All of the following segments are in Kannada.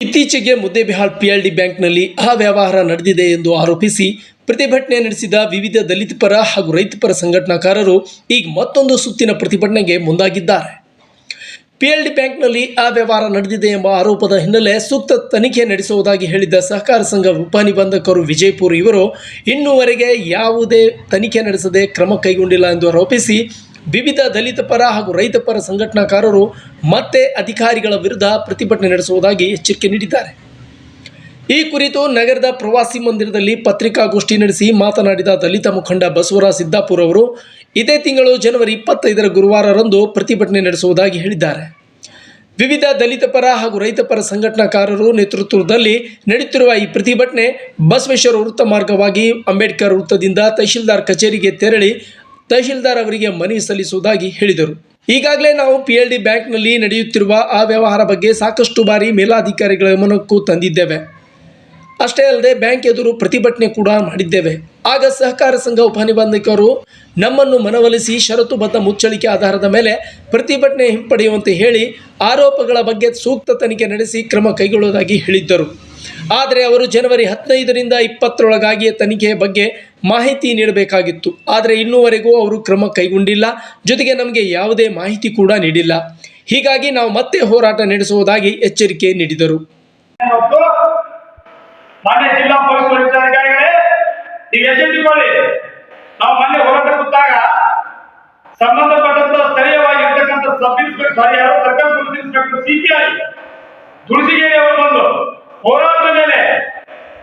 ಇತ್ತೀಚೆಗೆ ಮುದ್ದೇಬಿಹಾಳ್ ಪಿಎಲ್ಡಿ ಬ್ಯಾಂಕ್ನಲ್ಲಿ ಅವ್ಯವಹಾರ ನಡೆದಿದೆ ಎಂದು ಆರೋಪಿಸಿ ಪ್ರತಿಭಟನೆ ನಡೆಸಿದ ವಿವಿಧ ದಲಿತ ಪರ ಹಾಗೂ ರೈತಪರ ಸಂಘಟನಾಕಾರರು ಈಗ ಮತ್ತೊಂದು ಸುತ್ತಿನ ಪ್ರತಿಭಟನೆಗೆ ಮುಂದಾಗಿದ್ದಾರೆ. ಪಿಎಲ್ಡಿ ಬ್ಯಾಂಕ್ನಲ್ಲಿ ಅವ್ಯವಹಾರ ನಡೆದಿದೆ ಎಂಬ ಆರೋಪದ ಹಿನ್ನೆಲೆ ಸೂಕ್ತ ತನಿಖೆ ನಡೆಸುವುದಾಗಿ ಹೇಳಿದ್ದ ಸಹಕಾರ ಸಂಘ ಉಪನಿಬಂಧಕರು ವಿಜಯಪುರ ಇವರು ಇನ್ನೂವರೆಗೆ ಯಾವುದೇ ತನಿಖೆ ನಡೆಸದೆ ಕ್ರಮ ಕೈಗೊಂಡಿಲ್ಲ ಎಂದು ಆರೋಪಿಸಿ ವಿವಿಧ ದಲಿತ ಪರ ಹಾಗೂ ರೈತ ಪರ ಸಂಘಟನಾಕಾರರು ಮತ್ತೆ ಅಧಿಕಾರಿಗಳ ವಿರುದ್ಧ ಪ್ರತಿಭಟನೆ ನಡೆಸುವುದಾಗಿ ಎಚ್ಚರಿಕೆ ನೀಡಿದ್ದಾರೆ. ಈ ಕುರಿತು ನಗರದ ಪ್ರವಾಸಿ ಮಂದಿರದಲ್ಲಿ ಪತ್ರಿಕಾಗೋಷ್ಠಿ ನಡೆಸಿ ಮಾತನಾಡಿದ ದಲಿತ ಮುಖಂಡ ಬಸವರಾಜ ಸಿದ್ದಾಪುರ ಅವರು ಇದೇ ತಿಂಗಳು ಜನವರಿ 25ರ ಗುರುವಾರರಂದು ಪ್ರತಿಭಟನೆ ನಡೆಸುವುದಾಗಿ ಹೇಳಿದ್ದಾರೆ. ವಿವಿಧ ದಲಿತ ಪರ ಹಾಗೂ ರೈತ ಪರ ಸಂಘಟನಾಕಾರರು ನೇತೃತ್ವದಲ್ಲಿ ನಡೆಯುತ್ತಿರುವ ಈ ಪ್ರತಿಭಟನೆ ಬಸವೇಶ್ವರ ವೃತ್ತ ಮಾರ್ಗವಾಗಿ ಅಂಬೇಡ್ಕರ್ ವೃತ್ತದಿಂದ ತಹಶೀಲ್ದಾರ್ ಕಚೇರಿಗೆ ತೆರಳಿ ತಹಶೀಲ್ದಾರ್ ಅವರಿಗೆ ಮನವಿ ಸಲ್ಲಿಸುವುದಾಗಿ ಹೇಳಿದರು. ಈಗಾಗಲೇ ನಾವು ಪಿಎಲ್ಡಿ ಬ್ಯಾಂಕ್ನಲ್ಲಿ ನಡೆಯುತ್ತಿರುವ ಅವ್ಯವಹಾರ ಬಗ್ಗೆ ಸಾಕಷ್ಟು ಬಾರಿ ಮೇಲಾಧಿಕಾರಿಗಳ ಗಮನಕ್ಕೂ ತಂದಿದ್ದೇವೆ. ಅಷ್ಟೇ ಅಲ್ಲದೆ ಬ್ಯಾಂಕ್ ಎದುರು ಪ್ರತಿಭಟನೆ ಕೂಡ ಮಾಡಿದ್ದೇವೆ. ಆಗ ಸಹಕಾರ ಸಂಘ ಉಪನಿಬಂಧಕರು ನಮ್ಮನ್ನು ಮನವೊಲಿಸಿ ಷರತ್ತುಬದ್ಧ ಮುಚ್ಚಳಿಕೆ ಆಧಾರದ ಮೇಲೆ ಪ್ರತಿಭಟನೆ ಹಿಂಪಡೆಯುವಂತೆ ಹೇಳಿ ಆರೋಪಗಳ ಬಗ್ಗೆ ಸೂಕ್ತ ತನಿಖೆ ನಡೆಸಿ ಕ್ರಮ ಕೈಗೊಳ್ಳುವುದಾಗಿ ಹೇಳಿದ್ದರು. ಆದರೆ ಅವರು ಜನವರಿ 15ರಿಂದ 20ರೊಳಗಾಗಿಯೇ ತನಿಖೆಯ ಬಗ್ಗೆ ಮಾಹಿತಿ ನೀಡಬೇಕಾಗಿತ್ತು. ಆದರೆ ಇನ್ನೂವರೆಗೂ ಅವರು ಕ್ರಮ ಕೈಗೊಂಡಿಲ್ಲ. ಜೊತೆಗೆ ನಮಗೆ ಯಾವುದೇ ಮಾಹಿತಿ ಕೂಡ ನೀಡಿಲ್ಲ. ಹೀಗಾಗಿ ನಾವು ಮತ್ತೆ ಹೋರಾಟ ನಡೆಸುವುದಾಗಿ ಎಚ್ಚರಿಕೆ ನೀಡಿದರು. ಮಾನ್ಯ ಜಿಲ್ಲಾ ಪೊಲೀಸ್ ವರಿಷ್ಠಾಧಿಕಾರಿಗಳೇ, ಈಗ ಎಚ್ಚೆತ್ತುಕೊಳ್ಳಿ. ನಾವು ಮೊನ್ನೆ ಹೋರಾಟ ಕೂತಾಗ ಸಂಬಂಧಪಟ್ಟಂತ ಸ್ಥಳೀಯವಾಗಿರ್ತಕ್ಕಂಥ sub inspector circle police inspector CPI Tulasigeri ಅವರು ಬಂದು ಹೋರಾಟದ ಮೇಲೆ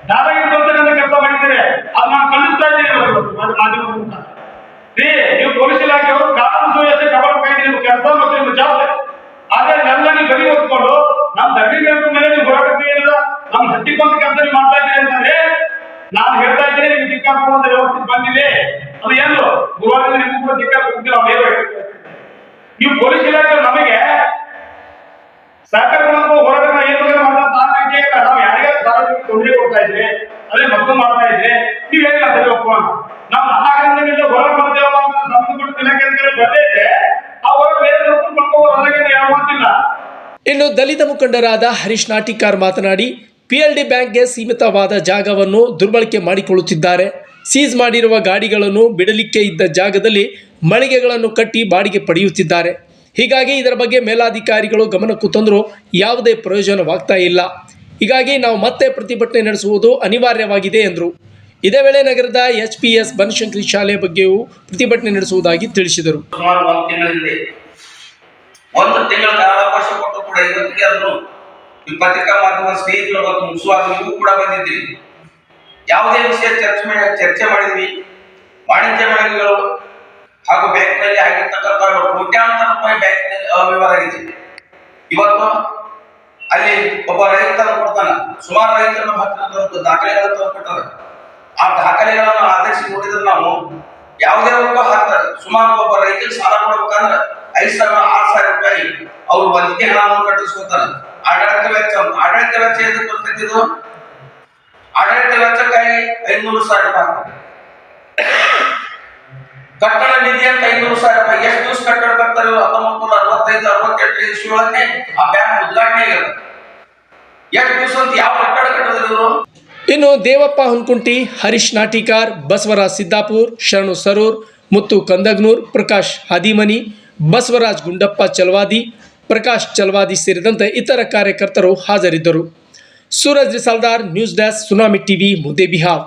ದಾದಾಗಿರಿ ಬರ್ತಕ್ಕಂಥ ಕೆಲಸ ಮಾಡಿದ್ದಾರೆ. ಅದು ನಾನು ಖಂಡಿಸ್ತಾ ಇದ್ದೀನಿ ಮಾಧ್ಯಮ. ನೀವು ಪೊಲೀಸ್ ಇಲಾಖೆಯವರು ಕಾನೂನು ಸುವ್ಯವಸ್ಥೆ ಕಾಪಾಡಬೇಕಾಗಿದೆ ನಿಮ್ಮ ಕೆಲಸ ಮತ್ತು ನಿಮ್ಮ ಜವಾಬ್ದಾರಿ. ಆದ್ರೆ ನನ್ನ ನೀವು ಬರಿ ಹೊತ್ಕೊಂಡು ನಮ್ಮ ದಗ್ಗದ ಮೇಲೆ ನೀವು ಹೋರಾಟಕ್ಕೆ ಏನಿಲ್ಲ ನಮ್ಮ ಹತ್ತಿಕೊಂತ ಕೆಲಸ ನೀವು ಮಾಡ್ತಾ ಇದ್ದೀರಿ ಅಂತಂದ್ರೆ ನಾನು ಹೇಳ್ತಾ ಇದ್ದೀನಿ ನಿಮ್ಗೆ ಧಿಕ್ಕಾರ ವ್ಯವಸ್ಥೆ ಬಂದಿದೆ. ಅದು ಏನು ಗುರುವಾರದಿಂದ ನಿಮಗೂ ಧಿಕ್ಕಾರ ಕೊಡ್ತೀವಿ. ನೀವು ಪೊಲೀಸ್ ಇಲಾಖೆ ನಮಗೆ ಸಹಕಾರ ಹೋರಾಟ ಏನು ಮಾಡ್ತಾ ನಾವು ಯಾರಿಗಾದ್ರೂ ಸಾರ್ವಜನಿಕ ತೊಂದರೆ ಕೊಡ್ತಾ ಇದ್ರೆ ಅದೇ ಮತ್ತೊಂದು ಮಾಡ್ತಾ ಇದ್ರೆ ನೀವು ಹೇಳಿಲ್ಲ ಸರಿ ಒಪ್ಪೋಣ. ನಾವು ನಾಲ್ಕರಿಂದ ಹೋರಾಟ ಮಾಡ್ತೇವ ಸಂಬಂಧಪಟ್ಟ ಇಲಾಖೆ ಬರದೇ ಇದ್ರೆ ಆ ಹೋರಾಟ ಬೇರೆ ಮಾಡ್ಕೋಬೋದು. ಅದಕ್ಕೆ ಯಾವ ಮಾತಿಲ್ಲ. ಇನ್ನು ದಲಿತ ಮುಖಂಡರಾದ ಹರೀಶ್ ನಾಟಿಕಾರ್ ಮಾತನಾಡಿ ಪಿಎಲ್ಡಿ ಬ್ಯಾಂಕ್ಗೆ ಸೀಮಿತವಾದ ಜಾಗವನ್ನು ದುರ್ಬಳಕೆ ಮಾಡಿಕೊಳ್ಳುತ್ತಿದ್ದಾರೆ. ಸೀಸ್ ಮಾಡಿರುವ ಗಾಡಿಗಳನ್ನು ಬಿಡಲಿಕ್ಕೆ ಇದ್ದ ಜಾಗದಲ್ಲಿ ಮಳಿಗೆಗಳನ್ನು ಕಟ್ಟಿ ಬಾಡಿಗೆ ಪಡೆಯುತ್ತಿದ್ದಾರೆ. ಹೀಗಾಗಿ ಇದರ ಬಗ್ಗೆ ಮೇಲಾಧಿಕಾರಿಗಳು ಗಮನಕ್ಕೂ ತಂದರೂ ಯಾವುದೇ ಪ್ರಯೋಜನವಾಗ್ತಾ ಇಲ್ಲ. ಹೀಗಾಗಿ ನಾವು ಮತ್ತೆ ಪ್ರತಿಭಟನೆ ನಡೆಸುವುದು ಅನಿವಾರ್ಯವಾಗಿದೆ ಎಂದರು. ಇದೇ ವೇಳೆ ನಗರದ HPS ಬನಶಂಕರಿ ಶಾಲೆ ಬಗ್ಗೆಯೂ ಪ್ರತಿಭಟನೆ ನಡೆಸುವುದಾಗಿ ತಿಳಿಸಿದರು. ಒಂದು ತಿಂಗಳ ಕಾಲಾವಕಾಶ ಕೊಟ್ಟು ಕೂಡ ಇವತ್ತಿಗೆ ಅದನ್ನು ಈ ಪತ್ರಿಕಾ ಮಾಧ್ಯಮ ಸ್ನೇಹಿತರು ಮತ್ತು ಮುಸುವಾಗ ನೀವು ಕೂಡ ಬಂದಿದ್ರಿ. ಯಾವುದೇ ವಿಷಯ ಚರ್ಚೆ ಮಾಡಿದ್ವಿ. ವಾಣಿಜ್ಯ ಮಳಿಗೆಗಳು ಹಾಗೂ ಬ್ಯಾಂಕ್ನಲ್ಲಿ ಆಗಿರ್ತಕ್ಕಂಥ ಕೋಟ್ಯಾಂತರ ರೂಪಾಯಿ ಬ್ಯಾಂಕ್ನಲ್ಲಿ ಅವ್ಯವಹಾರ ಆಗಿದೆ. ಇವತ್ತು ಅಲ್ಲಿ ಒಬ್ಬ ರೈತನ ಕೊಡ್ತಾನ, ಸುಮಾರು ರೈತರನ್ನ ಹತ್ತಿರ ದಾಖಲೆಗಳನ್ನು ತಂದುಕೊಟ್ಟಾರೆ. ಆ ದಾಖಲೆಗಳನ್ನು ಆಧರಿಸಿ ನೋಡಿದ್ರೆ ನಾವು ಯಾವುದೇ ಒಬ್ಬ ಸುಮಾರು ಒಬ್ಬ ರೈತರಿಗೆ ಸಾಲ ಕೊಡ್ಬೇಕಂದ್ರೆ 5,000 6,000 ರೂಪಾಯಿ ಅವರು ವಂತಿಗೆ ಹಣವನ್ನು ಕಟ್ಟಿಸ್ಕೊತಾರೆ. ಆಡಳಿತ ವೆಚ್ಚ ಎದಕ್ಕೆ ಬರ್ತೈತಿದು? ಆಡಳಿತ ವೆಚ್ಚಕ್ಕಾಗಿ 500,000 ರೂಪಾಯಿ, ಕಟ್ಟಡ ನಿಧಿ ಅಂತ 500,000 ರೂಪಾಯಿ. ಎಷ್ಟು ದಿವಸ ಕಟ್ಟಡ ಕಟ್ತಾರೆ? 1965 68 ಇಸ್ವಿಯೊಳಗೆ ಆ ಬ್ಯಾಂಕ್ ಉದ್ಘಾಟನೆ ಆಗಿದೆ. ಎಷ್ಟು ದಿವಸ ಅಂತ ಯಾವ ಕಟ್ಟಡ ಕಟ್ಟದ್ರು? ಇನ್ನು ದೇವಪ್ಪ ಹುನ್ಕುಂಟಿ, ಹರೀಶ್ ನಾಟಿಕಾರ್, ಬಸವರಾಜ ಸಿದ್ದಾಪುರ್, ಶರಣು ಸರೂರ್, ಮುತ್ತು ಕಂದಗ್ನೂರ್, ಪ್ರಕಾಶ್ ಹಾದಿಮನಿ, ಬಸವರಾಜ್ ಗುಂಡಪ್ಪ ಚಲವಾದಿ, ಪ್ರಕಾಶ್ ಚಲವಾದಿ ಸೇರಿದಂತೆ ಇತರ ಕಾರ್ಯಕರ್ತರು ಹಾಜರಿದ್ದರು. Suraj Risaldar, news desk, tsunami TV, Muddebihal.